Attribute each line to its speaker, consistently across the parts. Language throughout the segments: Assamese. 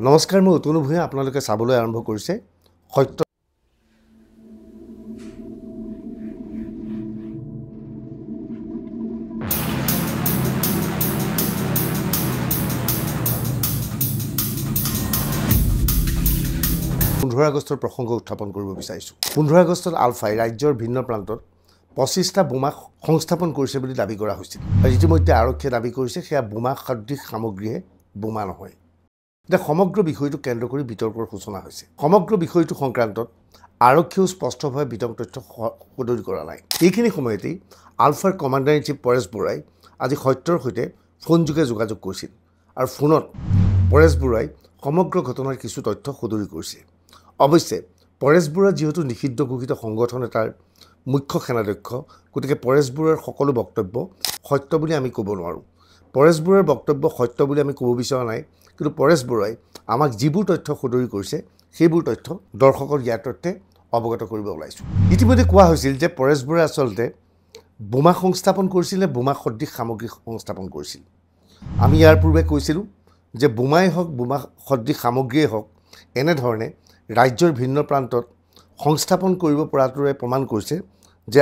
Speaker 1: নমস্কাৰ, মই অতনু ভূঞা। আপোনালোকে চাবলৈ আৰম্ভ কৰিছে সত্য। পোন্ধৰ আগষ্টৰ প্ৰসংগ উত্থাপন কৰিব বিচাৰিছোঁ। 15 আগষ্টত আলফাই ৰাজ্যৰ ভিন্ন প্ৰান্তত 25টা বোমা সংস্থাপন কৰিছে বুলি দাবী কৰা হৈছিল। আৰু ইতিমধ্যে আৰক্ষীয়ে দাবী কৰিছে সেয়া বোমা সদৃশ সামগ্ৰীহে, বোমা নহয়। এতিয়া সমগ্ৰ বিষয়টো কেন্দ্ৰ কৰি বিতৰ্কৰ সূচনা হৈছে। সমগ্ৰ বিষয়টো সংক্ৰান্তত আৰক্ষীয়েও স্পষ্টভাৱে বিতং তথ্য সদৰি কৰা নাই। এইখিনি সময়তেই আলফাৰ কমাণ্ডাৰ ইন চিফ পৰেশ বৰাই আজি সত্যৰ সৈতে ফোনযোগে যোগাযোগ কৰিছিল আৰু ফোনত পৰেশ বৰাই সমগ্ৰ ঘটনাৰ কিছু তথ্য সদৰি কৰিছে। অৱশ্যে পৰেশ বৰা যিহেতু নিষিদ্ধ ঘোষিত সংগঠন এটাৰ মুখ্য সেনাধ্যক্ষ, গতিকে পৰেশ বৰাৰ সকলো বক্তব্য সত্য বুলি আমি ক'ব নোৱাৰোঁ। পৰেশ বৰাৰ বক্তব্য সত্য বুলি আমি ক'ব বিচৰা নাই, কিন্তু পৰেশ বৰাই আমাক যিবোৰ তথ্য সদৰি কৰিছে সেইবোৰ তথ্য দৰ্শকৰ জ্ঞাতাৰ্থে অৱগত কৰিব ওলাইছোঁ। ইতিমধ্যে কোৱা হৈছিল যে পৰেশ বৰাই আচলতে বোমা সংস্থাপন কৰিছিলে, বোমা সদৃশ সামগ্ৰী সংস্থাপন কৰিছিল। আমি ইয়াৰ পূৰ্বে কৈছিলোঁ যে বোমাই হওক, বোমা সদৃশ সামগ্ৰীয়ে হওক, এনেধৰণে ৰাজ্যৰ ভিন্ন প্ৰান্তত সংস্থাপন কৰিব পৰাটোৰে প্ৰমাণ কৰিছে যে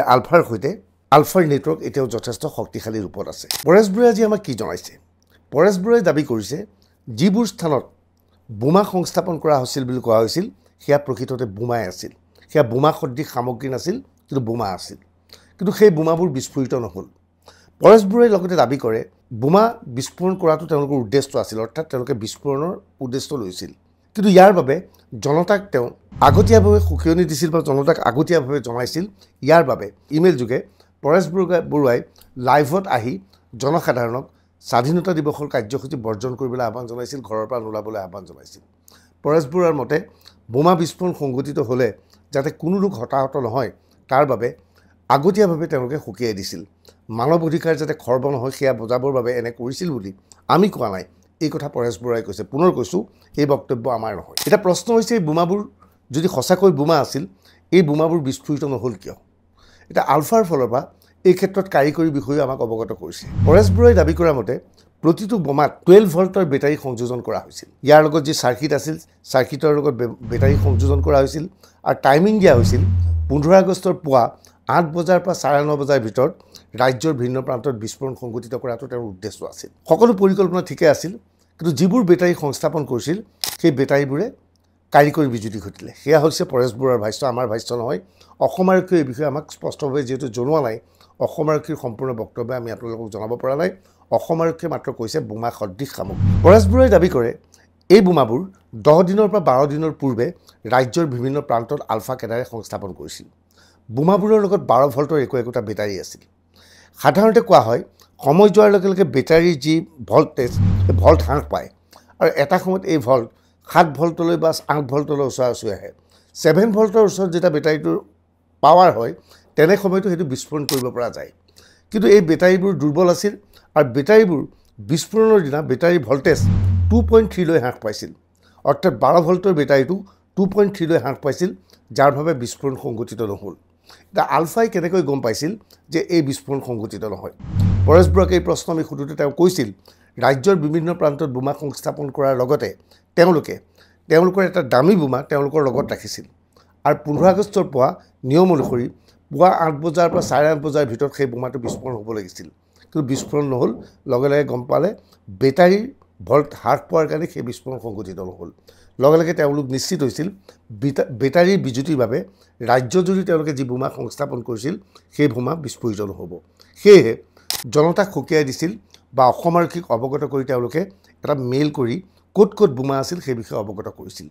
Speaker 1: আলফাৰ নেটৱৰ্ক এতিয়াও যথেষ্ট শক্তিশালী ৰূপত আছে। পৰেশ বৰাই আজি আমাক কি জনাইছে? পৰেশ বৰাই দাবী কৰিছে যিবোৰ স্থানত বোমা সংস্থাপন কৰা হৈছিল বুলি কোৱা হৈছিল সেয়া প্ৰকৃততে বোমাই আছিল। সেয়া বোমা সদৃশ সামগ্ৰী নাছিল, কিন্তু বোমা আছিল। কিন্তু সেই বোমাবোৰ বিস্ফোৰিত নহ'ল। পৰেশ বৰাই লগতে দাবী কৰে বোমা বিস্ফোৰণ কৰাটো তেওঁলোকৰ উদ্দেশ্য আছিল, অৰ্থাৎ তেওঁলোকে বিস্ফোৰণৰ উদ্দেশ্য লৈছিল। কিন্তু ইয়াৰ বাবে জনতাক তেওঁ আগতীয়াভাৱে সুখীয়নি দিছিল বা জনতাক আগতীয়াভাৱে জনাইছিল। ইয়াৰ বাবে ইমেইল যোগে পৰেশ বৰুৱাই লাইভত আহি জনসাধাৰণক স্বাধীনতা দিৱসৰ কাৰ্যসূচী বৰ্জন কৰিবলৈ আহ্বান জনাইছিল, ঘৰৰ পৰা নোলাবলৈ আহ্বান জনাইছিল। পৰেশ বৰুৱাৰ মতে বোমা বিস্ফোৰণ সংঘটিত হ'লে যাতে কোনো লোক হতাহত নহয় তাৰ বাবে আগতীয়াভাৱে তেওঁলোকে সকীয়াই দিছিল। মানৱ অধিকাৰ যাতে খৰ্ব নহয় সেয়া বুজাবৰ বাবে এনে কৰিছিল বুলি আমি কোৱা নাই, এই কথা পৰেশ বৰুৱাই কৈছে। পুনৰ কৈছোঁ, এই বক্তব্য আমাৰ নহয়। এতিয়া প্ৰশ্ন হৈছে এই বোমাবোৰ যদি সঁচাকৈ বোমা আছিল, এই বোমাবোৰ বিস্ফোৰিত নহ'ল কিয়? এতিয়া আলফাৰ ফালৰ পৰা এই ক্ষেত্ৰত কাৰিকৰী বিষয়েও আমাক অৱগত কৰিছে। পৰেশ বৰুৱাই দাবী কৰা মতে প্ৰতিটো বোমাত 12 ভল্টৰ বেটাৰী সংযোজন কৰা হৈছিল। ইয়াৰ লগত যি চাৰ্কিট আছিল, চাৰ্কিটৰ লগত বেটাৰী সংযোজন কৰা হৈছিল আৰু টাইমিং দিয়া হৈছিল 15 আগষ্টৰ পুৱা 8 বজাৰ পৰা 9:30 বজাৰ ভিতৰত ৰাজ্যৰ ভিন্ন প্ৰান্তত বিস্ফোৰণ সংঘটিত কৰাটো তেওঁৰ উদ্দেশ্য আছিল। সকলো পৰিকল্পনা ঠিকে আছিল, কিন্তু যিবোৰ বেটাৰী সংস্থাপন কৰিছিল সেই বেটাৰীবোৰে কাৰিকৰী বিজুতি ঘটিলে। সেয়া হৈছে পৰেশ বৰুৱাৰ ভাষ্য, আমাৰ ভাষ্য নহয়। অসম আৰক্ষীয়ে এই বিষয়ে আমাক স্পষ্টভাৱে যিহেতু জনোৱা নাই, অসম আৰক্ষীৰ সম্পূৰ্ণ বক্তব্য আমি আপোনালোকক জনাব পৰা নাই। অসম আৰক্ষীয়ে মাত্ৰ কৈছে বোমা সদৃশ সামগ্ৰী। পৰেশ বৰুৱাই দাবী কৰে এই বোমাবোৰ 10 দিনৰ পৰা 12 দিনৰ পূৰ্বে ৰাজ্যৰ বিভিন্ন প্ৰান্তত আলফা কেডাৰে সংস্থাপন কৰিছিল। বোমাবোৰৰ লগত 12 ভল্টৰ একোটা বেটাৰী আছিল। সাধাৰণতে কোৱা হয় সময় যোৱাৰ লগে লগে বেটাৰীৰ যি ভল্টেজ, সেই ভল্ট হ্ৰাস পায় আৰু এটা সময়ত এই ভল্ট 7 ভল্টলৈ বা 8 ভল্টলৈ ওচৰা-ওচৰি আহে। 7 ভল্টৰ ওচৰত যেতিয়া বেটাৰীটোৰ পাৱাৰ হয় তেনে সময়তো সেইটো বিস্ফোৰণ কৰিব পৰা যায়। কিন্তু এই বেটাৰীবোৰ দুৰ্বল আছিল আৰু বেটাৰীবোৰ বিস্ফোৰণৰ দিনা বেটাৰীৰ ভল্টেজ 2.3লৈ হ্ৰাস পাইছিল, অৰ্থাৎ 12 ভল্টৰ বেটাৰীটো 2.3লৈ হ্ৰাস পাইছিল, যাৰ বাবে বিস্ফোৰণ সংঘটিত নহ'ল। এতিয়া আলফাই কেনেকৈ গম পাইছিল যে এই বিস্ফোৰণ সংঘটিত নহয়? পৰেশ বৰুৱাক এই প্ৰশ্ন আমি সোধোতে তেওঁ কৈছিল ৰাজ্যৰ বিভিন্ন প্ৰান্তত বোমা সংস্থাপন কৰাৰ লগতে তেওঁলোকৰ এটা দামী বোমা তেওঁলোকৰ লগত ৰাখিছিল আৰু 15 আগষ্টৰ পুৱা নিয়ম অনুসৰি পুৱা 8 বজাৰ পৰা 8:30 বজাৰ ভিতৰত সেই বোমাটো বিস্ফোৰণ হ'ব লাগিছিল, কিন্তু বিস্ফোৰণ নহ'ল। লগে লগে গম পালে বেটাৰীৰ ভল্ট হ্ৰাস পোৱাৰ কাৰণে সেই বিস্ফোৰণ সংঘটিত নহ'ল। লগে লগে তেওঁলোক নিশ্চিত হৈছিল বেটাৰীৰ বিজুতিৰ বাবে ৰাজ্যজুৰি তেওঁলোকে যি বোমা সংস্থাপন কৰিছিল সেই বোমা বিস্ফোৰিত নহ'ব। সেয়েহে জনতাক সকীয়াই দিছিল বা অসম আৰক্ষীক অৱগত কৰি তেওঁলোকে এটা মেইল কৰি ক'ত ক'ত বোমা আছিল সেই বিষয়ে অৱগত কৰিছিল।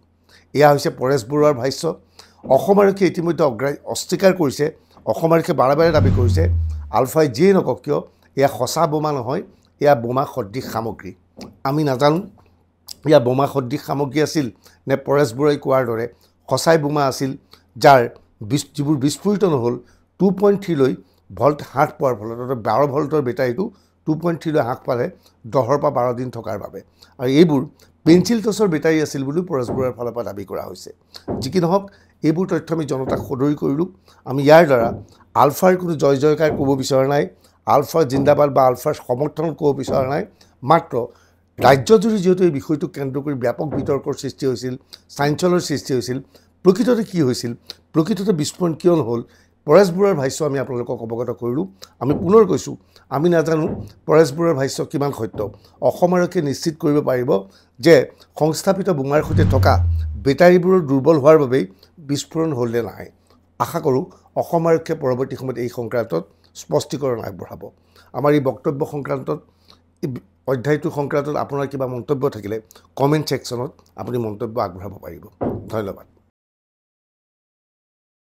Speaker 1: এয়া হৈছে পৰেশ বৰুৱাৰ ভাষ্য। অসম আৰক্ষীয়ে ইতিমধ্যে অস্বীকাৰ কৰিছে। অসম আৰক্ষীয়ে বাৰে বাৰে দাবী কৰিছে আলফাই যিয়ে নকওক কিয় এয়া সঁচা বোমা নহয়, এয়া বোমা সদৃশ সামগ্ৰী। আমি নাজানো এয়া বোমা সদৃশ সামগ্ৰী আছিল নে পৰেশ বৰুৱাই কোৱাৰ দৰে সঁচাই বোমা আছিল, যিবোৰ বিস্ফোৰিত নহ'ল 2.3লৈ ভল্ট হ্ৰাস পোৱাৰ ফলত, অৰ্থাৎ 12 ভল্টৰ বেটাৰীটো 2.3লৈ হ্ৰাস পালে 10 পৰা 12 দিন থকাৰ বাবে। আৰু এইবোৰ পেঞ্চিল টচৰ বেটাৰী আছিল বুলিও পৰেশ বৰুৱাৰ ফালৰ পৰা দাবী কৰা হৈছে। যি কি নহওক, এইবোৰ তথ্য আমি জনতাক সদৰি কৰিলোঁ। আমি ইয়াৰ দ্বাৰা আলফাৰ কোনো জয় জয়কাৰ ক'ব বিচৰা নাই, আলফা জিন্দাবাদ বা আলফাৰ সমৰ্থন ক'ব বিচৰা নাই। মাত্ৰ ৰাজ্যজুৰি যিহেতু এই বিষয়টোক কেন্দ্ৰ কৰি ব্যাপক বিতৰ্কৰ সৃষ্টি হৈছিল, চাঞ্চল্যৰ সৃষ্টি হৈছিল, প্ৰকৃততে কি হৈছিল, প্ৰকৃততে বিস্ফোৰণ কিয় নহ'ল, পৰেশ বৰুৱাৰ ভাষ্য আমি আপোনালোকক অৱগত কৰিলোঁ। আমি পুনৰ কৈছোঁ, আমি নাজানো পৰেশ বৰুৱাৰ ভাষ্য কিমান সত্য। অসম আৰক্ষীয়ে নিশ্চিত কৰিব পাৰিব যে সংস্থাপিত বোমাৰ সৈতে থকা বেটাৰীবোৰৰ দুৰ্বল হোৱাৰ বাবেই বিস্ফোৰণ হ'ল নে নাই। আশা কৰোঁ অসম আৰক্ষীয়ে পৰৱৰ্তী সময়ত এই সংক্ৰান্তত স্পষ্টীকৰণ আগবঢ়াব। আমাৰ এই বক্তব্য সংক্ৰান্তত, এই অধ্যায়টোৰ সংক্ৰান্তত আপোনাৰ কিবা মন্তব্য থাকিলে কমেণ্ট ছেকশ্যনত আপুনি মন্তব্য আগবঢ়াব পাৰিব। ধন্যবাদ।